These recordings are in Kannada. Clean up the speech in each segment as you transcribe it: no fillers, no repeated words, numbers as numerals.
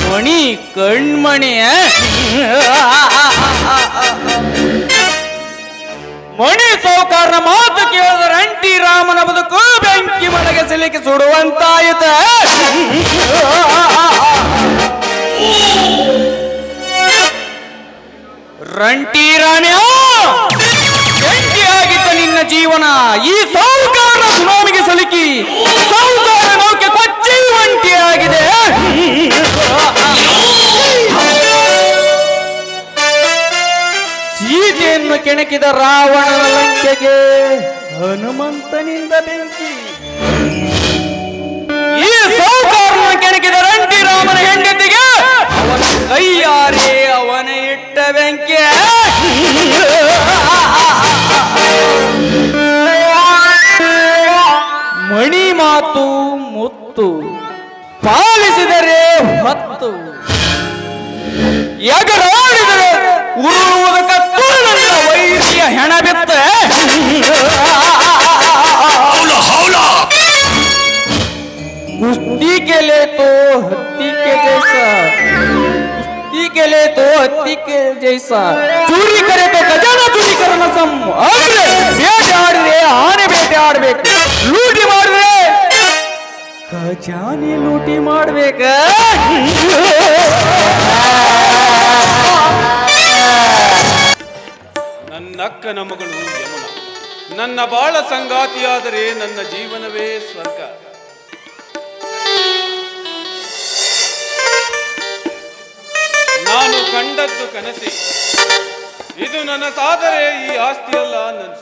ಮಣಿ ಕಣ್ಮಣಿಯ ಮಣಿ ಸೌಕಾರನ ಮಾತು ಕೇಳಿದ ರಂಟಿ ರಾಮನ ಬದುಕು ಬೆಂಕಿ ಮನೆಗೆ ಸಿಲುಕಿ ಸುಡುವಂತಾಯಿತ. ರಂಟಿ ರಾಣಿಯ ಬೆಂಕಿಯಾಗಿದ್ದ ನಿನ್ನ ಜೀವನ ಈ ಸೌಕಾರ ಸುನಾಮಿಗೆ ಸಿಲುಕಿ ಸೌಕಾರ ನೌಕೆ ಕೊಚ್ಚಿ ಒಂಟಿಯಾಗಿದೆ. ಸೀತೆಯನ್ನು ಕೆಣಕಿದ ರಾವಣನ ಲಂಕೆಗೆ ಹನುಮಂತನಿಂದ ಬೆಂಕಿ. ಈ ಸೌಕಾರನ ಕೆಣಕಿದ ರಂಟಿ ರಾಮನ ಹೆಂಡತಿಗೆ ಅವನ ಕೈಯಾರೆ ಅವನ ಇಟ್ಟ ಬೆಂಕಿ. ಮಣಿ ಮಾತು ಮುತ್ತು ಪಾಲಿಸಿದರೆ ಹೊತ್ತು ಎಗರಾಡಿದರೆ ಉರುಳುವುದ ಕತ್ತು ನನ್ನ ವೈರಿಯ ಹೆಣ ಬಿತ್ತ. कुश्ती के लिए तो हत्ती के जैसा, कुश्ती के लिए तो हत्ती के जैसा, चोरी करे तो खजाना चोरी करना सम. आगे ಬೇಟೆ ಆಡಿದ್ರೆ ಆನೆ ಬೇಟೆ ಆಡ್ಬೇಕು, ಲೂಟಿ ಮಾಡಿದ್ರೆ ಖಜಾನೆ ಲೂಟಿ ಮಾಡ್ಬೇಕ. ನನ್ನ ಅಕ್ಕನ ಮಗಳು ಯಮುನಾ ನನ್ನ ಬಾಳ ಸಂಗಾತಿಯಾದರೆ ನನ್ನ ಜೀವನವೇ ಸ್ವರ್ಗ. ನಾನು ಕಂಡದ್ದು ಕನಸಿ, ಇದು ನನ್ನ ಸಾದರೆ, ಈ ಆಸ್ತಿಯಲ್ಲ ನನ್ನ.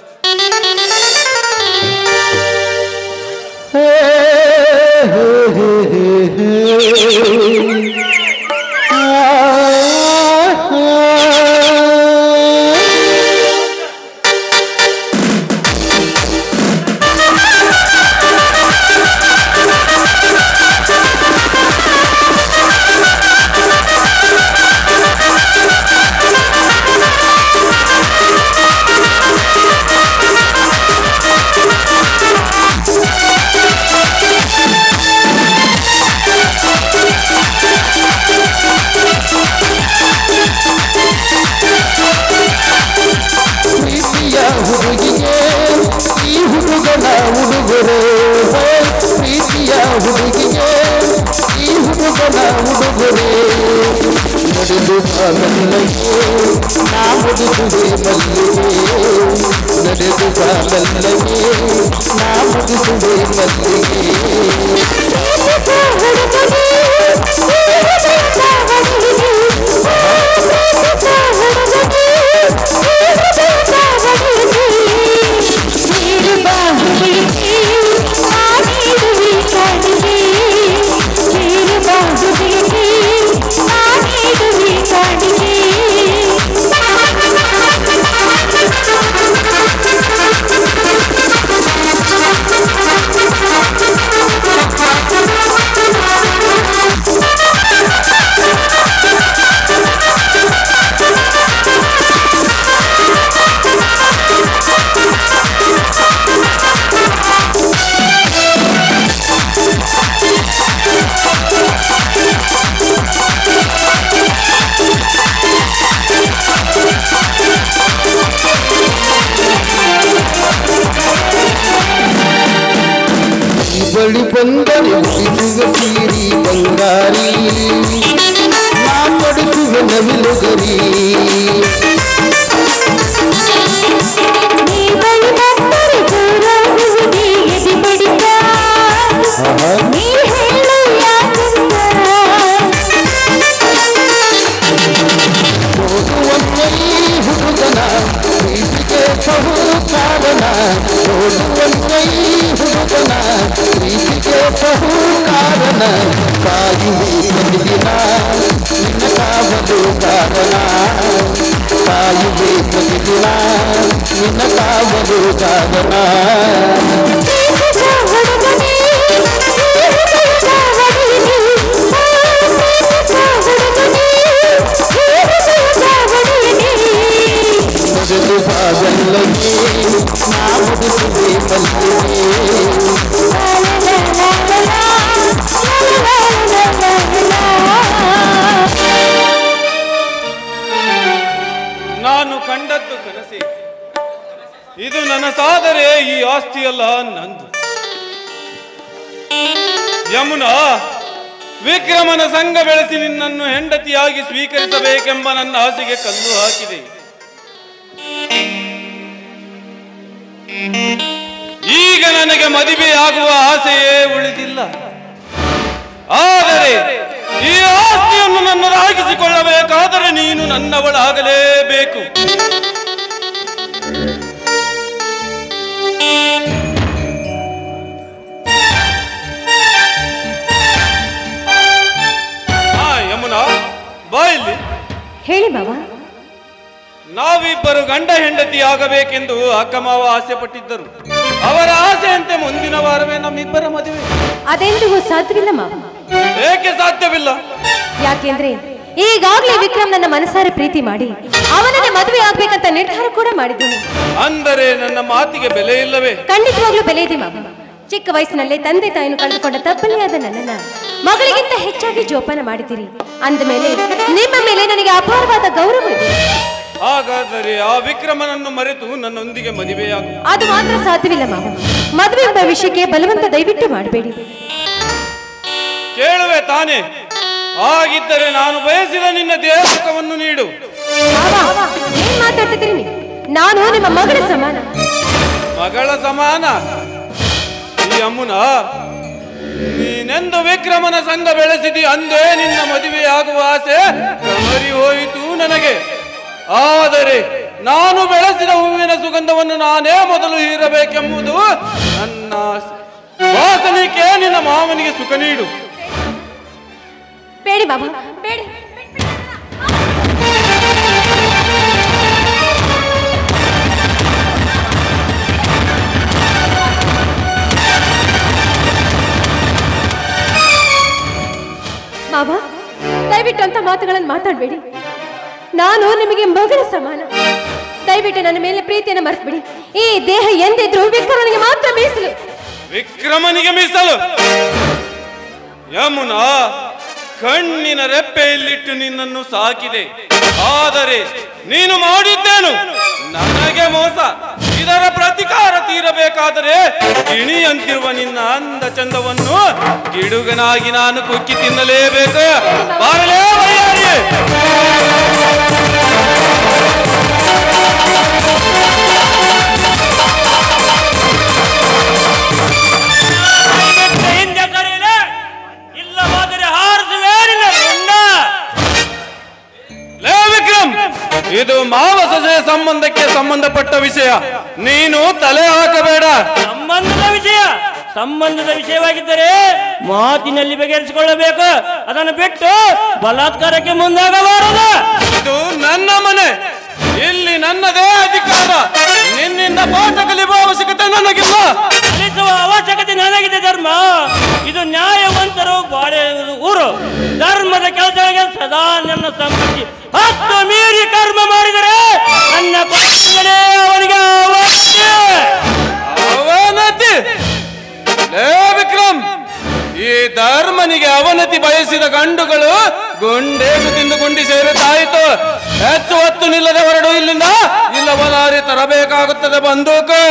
ಬಳಿ ಬಂದರೆ ಉಳಿಸುವ ಸೀರಿ ಬಂಗಾರಿ, ನಾ ಪಡಿಸುವ ನವಿಲುಗರಿ. ಹುಡುಗನ ಪ್ರೀತಿಗೆ ಬಹು ಕಾರಣ, ಹುಡುಗನ ಪ್ರೀತಿಗೆ ಬಹು ಕಾರಣ, ಕಾಯುವೆ ಪ್ರತಿದಿನ ನಿನ್ನ ಕಾವಲು ಕಾರಣ, ಕಾಯುವೆ ಪ್ರತಿದಿನ ನಿನ್ನ ಕಾವಲು ಕಾರಣ. ನಡೆದು ಬಾಗಲ್ಲವೇ ನಾ ಮೂಡಿಸುವೆ ಮಲ್ಲಿಗೆ. ನಾನು ಕಂಡದ್ದು ಕನಸೆ. ಇದು ನನ್ನ ಸಾದರೆ, ಈ ಆಸ್ತಿಯಲ್ಲ ನಂದು. ಯಮುನಾ, ವಿಕ್ರಮನ ಸಂಘ ಬೆಳೆಸಿ ನಿನ್ನನ್ನು ಹೆಂಡತಿಯಾಗಿ ಸ್ವೀಕರಿಸಬೇಕೆಂಬ ನನ್ನ ಆಸೆಗೆ ಕಲ್ಲು ಹಾಕಿದೆ. ಈಗ ನನಗೆ ಮದುವೆಯಾಗುವ ಆಸೆಯೇ ಉಳಿದಿಲ್ಲ. ಆದರೆ ಈ ಆಸ್ತಿಯನ್ನು ನನ್ನದಾಗಿಸಿಕೊಳ್ಳಬೇಕಾದರೆ ನೀನು ನನ್ನವಳಾಗಲೇಬೇಕು. ಯಮುನಾ, ಬಾ ಇಲ್ಲಿ. ಹೇಳಿ ಮಾವ. ನಾವಿಬ್ಬರು ಗಂಡ ಹೆಂಡತಿ ಆಗಬೇಕೆಂದು ಅಕ್ಕ ಮಾವ ಆಸೆ ಪಟ್ಟಿದ್ದರು. ಅವರ ಆಸೆಯಂತೆ ಮುಂದಿನ ವಾರವೇ ನಮ್ಮಿಬ್ಬರ ಮದುವೆ. ಅದೆಂದಿಗೂ ಸಾಧ್ಯವಿಲ್ಲ ಮಾವ. ಏಕೆ ಸಾಧ್ಯವಿಲ್ಲ? ಯಾಕೆಂದ್ರೆ ಈಗಾಗಲೇ ವಿಕ್ರಮ್ ನನ್ನ ಮನಸಾರೆ ಪ್ರೀತಿ ಮಾಡಿ ಅವನನ್ನೇ ಮದುವೆ ಆಗ್ಬೇಕಂತ ನಿರ್ಧಾರ ಕೂಡ ಮಾಡಿದ್ದೀನಿ. ಅಂದರೆ ನನ್ನ ಮಾತಿಗೆ ಬೆಲೆ ಇಲ್ಲವೇ? ಖಂಡಿತವಾಗ್ಲೂ ಬೆಲೆ ಇದೆ ಮಾವ. ಚಿಕ್ಕ ವಯಸ್ಸಿನಲ್ಲೇ ತಂದೆ ತಾಯಿಯನ್ನು ಕಳೆದುಕೊಂಡ ತಪ್ಪಲಿಯಾದ ನನ್ನನ್ನ ಮಗಳಿಗಿಂತ ಹೆಚ್ಚಾಗಿ ಜೋಪಾನ ಮಾಡಿದ್ದೀರಿ. ಅಂದ ಮೇಲೆ ನಿಮ್ಮ ಮೇಲೆ ನನಗೆ ಅಪಾರವಾದ ಗೌರವ ಇದೆ. ಹಾಗಾದರೆ ಆ ವಿಕ್ರಮನನ್ನು ಮರೆತು ನನ್ನೊಂದಿಗೆ ಮದುವೆಯಾಗು. ಅದು ಮಾತ್ರ ಸಾಧ್ಯವಿಲ್ಲ ಮಾವ. ಮದುವೆ ಎಂಬ ವಿಷಯಕ್ಕೆ ಬಲವಂತ ದಯವಿಟ್ಟು ಮಾಡಬೇಡಿ. ಕೇಳುವೆ ತಾನೆ? ಹಾಗಿದ್ದರೆ ನಾನು ಬಯಸಿದ ನಿನ್ನ ದೇಹವನ್ನು ನೀಡು. ಏನ್ ಮಾತಾಡ್ತಿದ್ದೀರಿ ನೀವು? ನಾನು ನಿಮ್ಮ ಮಗಳ ಸಮಾನ. ಮಗಳ ಸಮಾನ? ಯಮುನಾ, ನೀನೆಂದು ವಿಕ್ರಮನ ಸಂಘ ಬೆಳೆಸಿದಿ ಅಂದೇ ನಿನ್ನ ಮದುವೆಯಾಗುವ ಆಸೆ ಕಮರಿ ಹೋಯಿತು ನನಗೆ. ಆದರೆ ನಾನು ಬೆಳೆಸಿದ ಹೂವಿನ ಸುಗಂಧವನ್ನು ನಾನೇ ಮೊದಲು ಹೀರಬೇಕೆಂಬುದು ನನ್ನ ಆಸೆ. ವಾಸನಿಕೆ ನಿನ್ನ ಮಾವನಿಗೆ ಸುಖ ನೀಡು. ಬೇಡಿ ಬಾಬಾ, ಬೇಡಿ. ಬಾಬಾ, ದಯವಿಟ್ಟು ಅಂತ ಮಾತುಗಳನ್ನು ಮಾತಾಡಬೇಡಿ. ನಾನು ನಿಮಗೆ ಮಗಳ ಸಮಾನ. ದಯವಿಟ್ಟು ನನ್ನ ಮೇಲೆ ಪ್ರೀತಿಯನ್ನು ಮರೆತುಬಿಡಿ. ಈ ದೇಹ ಎಂದಿದ್ರು ವಿಕ್ರಮನಿಗೆ ಮಾತ್ರ ಮೀಸಲು. ವಿಕ್ರಮನಿಗೆ ಮೀಸಲು? ಯಮುನಾ, ಕಣ್ಣಿನ ರೆಪ್ಪೆಯಲ್ಲಿಟ್ಟು ನಿನ್ನನ್ನು ಸಾಕಿದೆ. ಆದರೆ ನೀನು ಮಾಡಿದ್ದೇನು? ನನಗೆ ಮೋಸ. ಇದರ ಪ್ರತಿಕಾರ ತೀರಬೇಕಾದರೆ ಗಿಣಿಯಂತಿರುವ ನಿನ್ನ ಅಂದ ಚಂದವನ್ನು ಗಿಡುಗನಾಗಿ ನಾನು ಕುಕ್ಕಿ ತಿನ್ನಲೇಬೇಕು. ಬಾರಲೇ ವಯ್ಯಾರಿ. ಇದು ಮಾವ ಸೊಸೆಯ ಸಂಬಂಧಕ್ಕೆ ಸಂಬಂಧಪಟ್ಟ ವಿಷಯ. ನೀನು ತಲೆ ಹಾಕಬೇಡ. ಸಂಬಂಧದ ವಿಷಯವಾಗಿದ್ದರೆ ಮಾತಿನಲ್ಲಿ ಬಗೆಹರಿಸಿಕೊಳ್ಳಬೇಕು. ಅದನ್ನು ಬಿಟ್ಟು ಬಲಾತ್ಕಾರಕ್ಕೆ ಮುಂದಾಗಬಾರದು. ಇದು ನನ್ನ ಮನೆ. ಇಲ್ಲಿ ನನ್ನದೇ ಅಧಿಕಾರ. ನಿನ್ನಿಂದ ಪಾಠ ಕಲಿಯುವ ಅವಶ್ಯಕತೆ ನನಗಿಲ್ಲ. ಕಲಿಸುವ ಅವಶ್ಯಕತೆ ನನಗಿದೆ. ಧರ್ಮ ಇದು ನ್ಯಾಯವಂತರು ಬಾಳೆ ಊರು. ಧರ್ಮದ ಕೆಲಸಗಳಿಗೆ ಸದಾ ನನ್ನ ಸಂಪತ್ತಿ. ಹತ್ತು ಮೀರಿ ಕರ್ಮ ಮಾಡಿದರೆ ನನ್ನ ಪಕ್ಷಗಳೇ ಅವನಿಗೆ ಅವನತಿ. ವಿಕ್ರಮ್, ಈ ಧರ್ಮನಿಗೆ ಅವನತಿ ಬಯಸಿದ ಗಂಡುಗಳು ಗುಂಡೇಟು ತಿಂದು ಗುಂಡಿ ಸೇರುತ್ತಾಯಿತು. ಹೆಚ್ಚು ಹೊತ್ತು ನಿಲ್ಲದೆ ಹೊರಡು ಇಲ್ಲಿಂದ. ಇಲ್ಲವಲಾರಿ ತರಬೇಕಾಗುತ್ತದೆ ಬಂದೂಕು.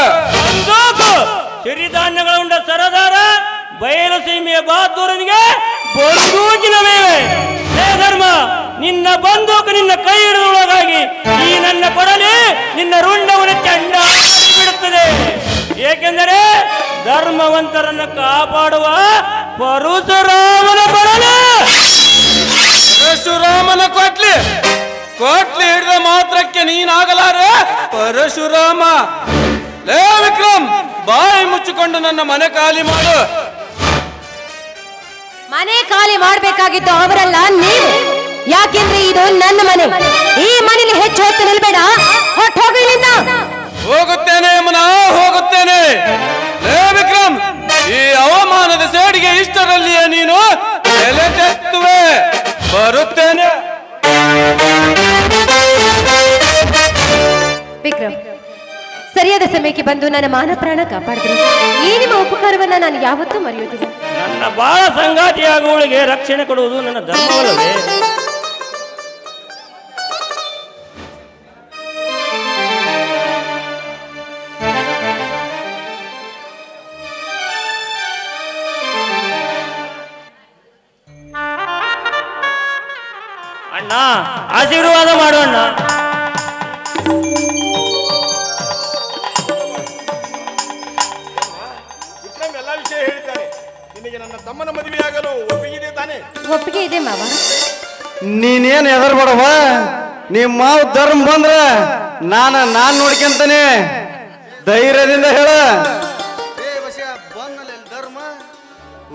ಸಿರಿಧಾನ್ಯಗಳುಂಡ ಸರದಾರ ಬಯಲು ಸೀಮೆಯ ಬಹಾದೂರನಿಗೆ ಬಂದೂಕಿನ ಮೇವೆ. ಹೇ ಧರ್ಮ, ನಿನ್ನ ಬಂದೂಕು ನಿನ್ನ ಕೈ ಹಿಡಿದೊಳಗಾಗಿ ಈ ನನ್ನ ಕೊಡಲಿ ನಿನ್ನ ರುಂಡವನ್ನು ಚಂಡ ಬಿಡುತ್ತದೆ. ಏಕೆಂದರೆ ಧರ್ಮವಂತರನ್ನು ಕಾಪಾಡುವ ಪರಶುರಾಮನ ಕೊಡಲಿ. ಪರಶುರಾಮನ ಕೊಟ್ಲಿ ಹಿಡಿದ ಮಾತ್ರಕ್ಕೆ ನೀನಾಗಲಾರೆ ಪರಶುರಾಮ. ಲೇ ವಿಕ್ರಮ್, ಬಾಯಿ ಮುಚ್ಚಿಕೊಂಡು ನನ್ನ ಮನೆ ಖಾಲಿ ಮಾಡು. ಮನೆ ಖಾಲಿ ಮಾಡಬೇಕಾಗಿದ್ದು ಅವರಲ್ಲ, ನೀವು. ಯಾಕೆಂದ್ರೆ ಇದು ನನ್ನ ಮನೆ. ಈ ಮನೇಲಿ ಹೆಚ್ಚು ಹೊತ್ತು ನಿಲ್ಬೇಡ. ಹೊರಟು ಇಲ್ಲಿಂದ. ಹೋಗುತ್ತೇನೆ ಯಮುನಾ, ಹೋಗುತ್ತೇನೆ. ಲೇ ವಿಕ್ರಮ್, ಈ ಅವಮಾನದ ಸೇಡಿಗೆ ಇಷ್ಟರಲ್ಲಿಯೇ ನೀನು ತಲೆ ತೆತ್ತುವೆ. ಬರುತ್ತೇನೆ. ವಿಕ್ರಮ್, ಸರಿಯಾದ ಸಮಯಕ್ಕೆ ಬಂದು ನನ್ನ ಮಾನ ಪ್ರಾಣ ಕಾಪಾಡಿದ್ರು. ಈ ನಿಮ್ಮ ಉಪಕಾರವನ್ನ ನಾನು ಯಾವತ್ತೂ ಮರೆಯುವುದಿಲ್ಲ. ನನ್ನ ಬಾಳ ಸಂಗಾತಿಯಾಗುವಳಿಗೆ ರಕ್ಷಣೆ ಕೊಡುವುದು ನನ್ನ ಧರ್ಮವಲ್ಲವೇ? ಅಣ್ಣ ಆಶೀರ್ವಾದ ಮಾಡೋಣ. ವಿಕ್ರಮ್ ಎಲ್ಲ ವಿಷಯ ಹೇಳಿದ್ದಾನೆ. ನಿನಗೆ ನನ್ನ ತಮ್ಮನ ಮದುವೆಯಾಗಲು ಒಪ್ಪಿಗೆ ತಾನೆ? ಒಪ್ಪಿಗೆ ಇದೆ ಮಾವ. ನೀನೇನು ಹೆದರ್ಬೇಡವ. ನಿಮ್ಮ ಮಾವು ಧರ್ಮ ಬಂದ್ರ ನಾನ್ ನೋಡ್ಕೊಂತಾನೆ. ಧೈರ್ಯದಿಂದ ಹೇಳ.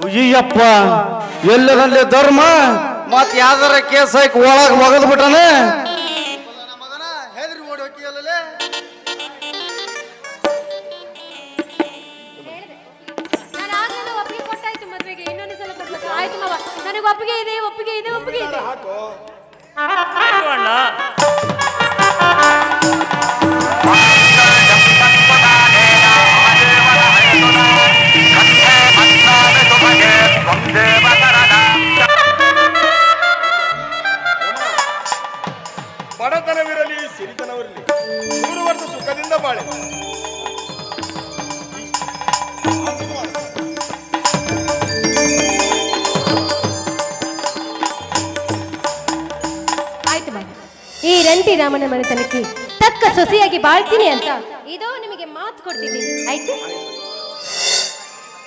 ಅಯ್ಯಪ್ಪ, ಎಲ್ಲರಲ್ಲಿ ಧರ್ಮ ಮತ್ ಯಾವ್ದಾರ ಕೇಸ್ ಹಾಕಿ ಒಳಗ್ ಒಗದ್ ಬಿಟ್ಟಾನೆ. ನನಗೆ ಒಪ್ಪಿಗೆ ಇದೆ, ಒಪ್ಪಿಗೆ ಇದೆ, ಒಪ್ಪಿಗೆ ಇದೆ. ಅಣ್ಣ ಬಡತನವಿರಲಿ ಸಿರಿತನವಿರಲಿ 100 ವರ್ಷ ಸುಖದಿಂದ ಬಾಳೆ. ಆಯ್ತು ಮಾವ, ಈ ರಂಟಿ ರಾಮನ ಮನೆತನಕ್ಕೆ ತಕ್ಕ ಸೊಸೆಯಾಗಿ ಬಾಳ್ತೀನಿ ಅಂತ ಇದೋ ನಿಮಗೆ ಮಾತು ಕೊಡ್ತಿದ್ದೀನಿ. ಆಯ್ತು?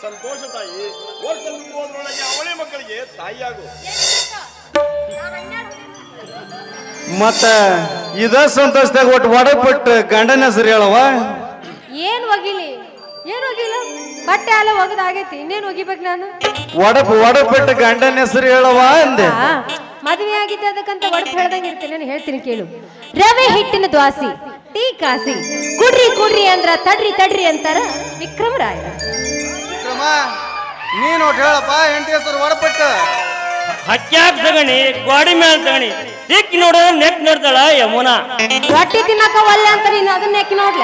ಸಂತೋಷ ತಾಯಿ. ವರ್ಷ ತುಂಬುವುದರೊಳಗೆ ಅವಳಿ ಮಕ್ಕಳಿಗೆ ತಾಯಿಯಾಗು. ಮತ್ತ ಇದ ಸಂತೋಷದಾಗ ಒಟ್ಟು ಒಡಪಟ್ಟು ಗಂಡನ ಹೆಸರು ಹೇಳವ. ಏನ್ ಒಗಿಲಿ? ಏನ್ ಒಗಿಲ್ಲ? ಬಟ್ಟೆ ಎಲ್ಲ ಒಗದಾಗೈತಿ, ಇನ್ನೇನ್ ಒಗಿಬೇಕು ನಾನು? ಒಡಪಟ್ಟು ಗಂಡನ ಹೆಸರು ಹೇಳವ ಅಂದೆ. ಮದುವೆ ಆಗಿದ್ದ ಅದಕ್ಕಂತ ಒಡಪು ಹೇಳ್ದಂಗೆ ಇರ್ತೇನೆ. ನಾನು ಹೇಳ್ತೀನಿ ಕೇಳು. ರವೆ ಹಿಟ್ಟಿನ ದ್ವಾಸಿ, ಟೀ ಕಾಸಿ, ಕುಡ್ರಿ ಕುಡ್ರಿ ಅಂದ್ರ ತಡ್ರಿ ತಡ್ರಿ ಅಂತಾರ ವಿಕ್ರಮರಾಯ. ವಿಕ್ರಮ, ನೀನು ಹೇಳಪ್ಪ ಹೆಂಡತಿ ಹೆಸರು ಒಡಪಟ್ಟು. ಹಕ್ಕ್ಯಾಕ್ ತಗಣಿ, ಗೋಡಿ ಮೇಲೆ ತಗಣಿ, ತಿಕ್ಕಿ ನೋಡಿದ್ರೆ ನೆಕ್ ನೋಡ್ತಾಳ ಯಮುನಾ. ರೊಟ್ಟಿ ತಿನ್ನಕ ಒಲ್ಲೆ ಅಂತ ನೀನು ಅದನ್ನ ಯಾಕೆ ನೋಡ್ಲ?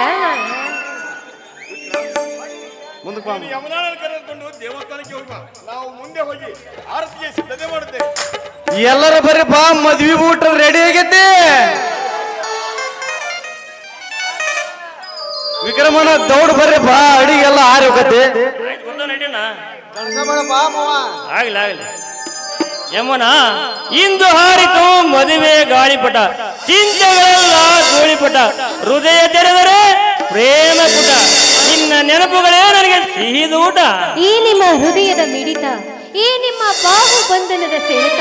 ಯಮುನಾಳನ್ನು ಕರೆದುಕೊಂಡು ದೇವಸ್ಥಾನಕ್ಕೆ ಹೋಗಿ ಬಾ. ನಾವು ಮುಂದೆ ಹೋಗಿ ಆರತಿಗೆ ಸಿದ್ಧತೆ ಮಾಡುತ್ತೇವೆ. ಎಲ್ಲರ ಬರ್ರಿ ಬಾ, ಮದ್ವಿ ಊಟ ರೆಡಿ ಆಗೈತಿ. ವಿಕ್ರಮನ ದೌಡ್ ಬರ್ರಿ ಬಾ, ಅಡಿಗೆಲ್ಲ ಆರಿ ಹೋಗತ್ತೆ. ಆಗ್ಲಿ ಆಗ್ಲಿ. ಯಮುನಾ, ಇಂದು ಹಾರಿತು ಮದುವೆ ಗಾಳಿಪಟ, ಚಿಂತೆಗಳೆಲ್ಲ ಧೂಳಿಪಟ, ಹೃದಯ ತೆರೆದರೆ ಪ್ರೇಮ ಪುಟ, ನಿನ್ನ ನೆನಪುಗಳೇ ನನಗೆ ಸಿಹಿದೂಟ. ಈ ನಿಮ್ಮ ಹೃದಯದ ಮಿಡಿತ, ಈ ನಿಮ್ಮ ಬಾಹು ಬಂಧನದ ಸೆಳೆತ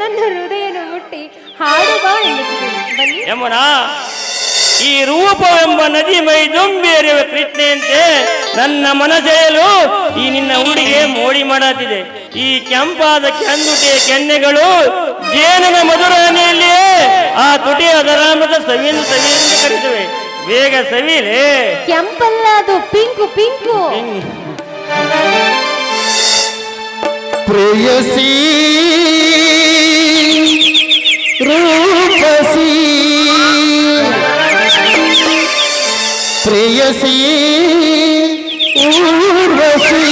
ನನ್ನ ಹೃದಯನ ಮುಟ್ಟಿ ಹಾಡು ಬಾ ಎನ್ನುತ್ತಿದೆ. ಬನ್ನಿ. ಯಮುನಾ, ಈ ರೂಪವೆಂಬ ನದಿ ಮೈ ದುಂಬೇರಿವ ಕೃಷ್ಣೆಯಂತೆ ನನ್ನ ಮನಸೆಯಲು ಈ ನಿನ್ನ ಹುಡುಗೆ ಮೋಡಿ ಮಾಡತ್ತಿದೆ. ಈ ಕೆಂಪಾದ ಕೆಂದುಟಿಯ ಕೆನ್ನೆಗಳು ಜೇನಿನ ಮಧುರ ಹನಿಯಲ್ಲಿಯೇ ಆ ತುಟಿಯ ಅದರಾಮದ ಸವಿಯನ್ನು ಸವಿಯನ್ನು ಕರೆಸುವೆ. ಬೇಗ ಸವಿಲೆ. ಕೆಂಪಲ್ಲ, ಅದು ಪಿಂಕು ಪಿಂಕು. ಪ್ರೇಯಸಿ ರೂಪಸಿ ಪ್ರೇಯಸಿ ಊರ್ವಶಿ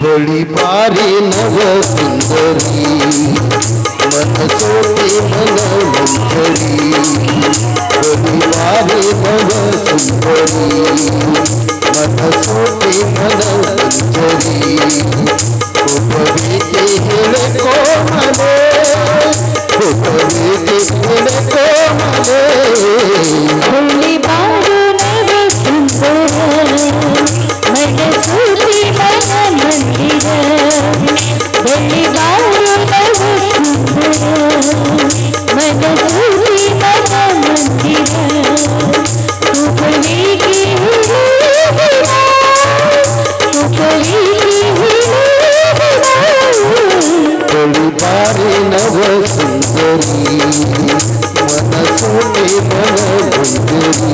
बड़ी बारी नव सुंदरी मन सोते मन मंजरी बड़ी बारी नव सुंदरी मन सोते मन मंजरी कोपरी के हेले को मने कोपरी के हेले को मने बड़ी बारू नव सुंदरी मन सोते मन मंदिर बड़ी बारू नव ಬಾರಿ ನವ ಸುಂದರಿ ಮನಸೋಟೆ ಮನಗುಂದರಿ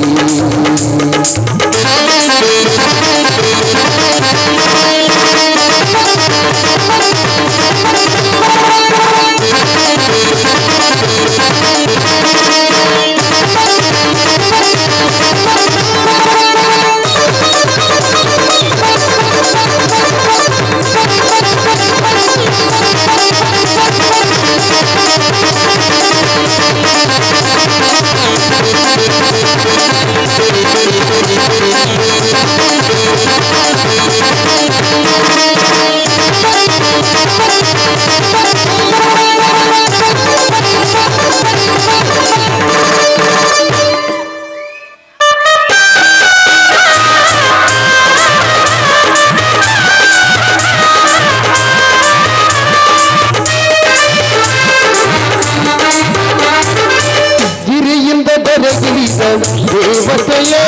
ದೇವತೆಯೇ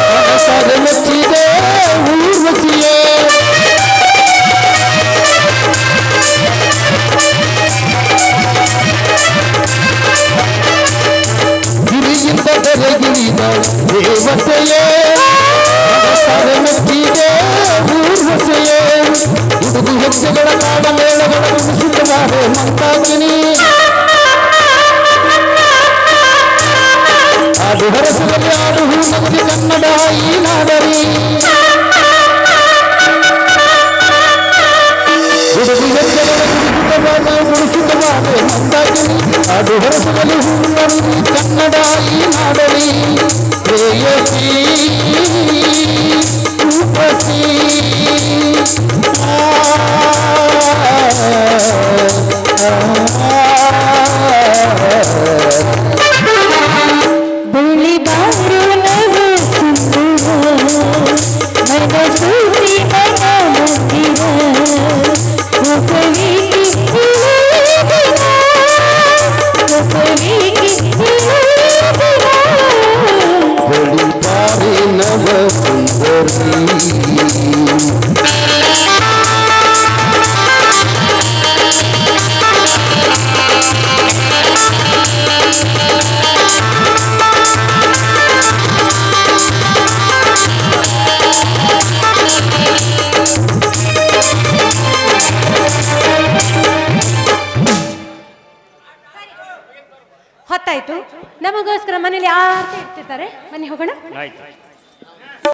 ಮನಸಾರ ಮೆಚ್ಚಿದೆ ಊರ್ವಶಿಯೇ ಗಿರಿಯಿಂದ ಬೆರಗಿಳಿದ ದೇವತೆಯೇ ಮನಸಾರ ಮೆಚ್ಚಿದೆ ಊರ್ವಶಿಯೇ ಹುಡುಗು ಹೆಜ್ಜೆಗಳ ಕಾಡ ಮೇಳಗಳ ಸುತ್ತವಾರೆ ಮಂತಾಕಿನಿ ಆಡು ಹರಸದಲ್ಲಿ ಆಡು ಹೂನದಿ ಕನ್ನಡ ಈ ನಾಡರಿ ಹುಡುಗಿ ಹೆಜ್ಜೆಗಳ ಗುಡಿಸುತ್ತವಾದ ಮಂದಾಕಿನಿ ಆಡು ಹರಸದಲ್ಲಿ ಹೂನದಿ ಕನ್ನಡ ಈ ನಾಡರಿ ಪ್ರೇಯಸಿ ರೂಪಸಿ ಹೊತ್ತಾಯ್ತು, ನಮಗೋಸ್ಕರ ಮನೇಲಿ ಆರತಿ ಇಡ್ತಿರ್ತಾರೆ, ಬನ್ನಿ ಹೋಗೋಣ. ಆಯ್ತು.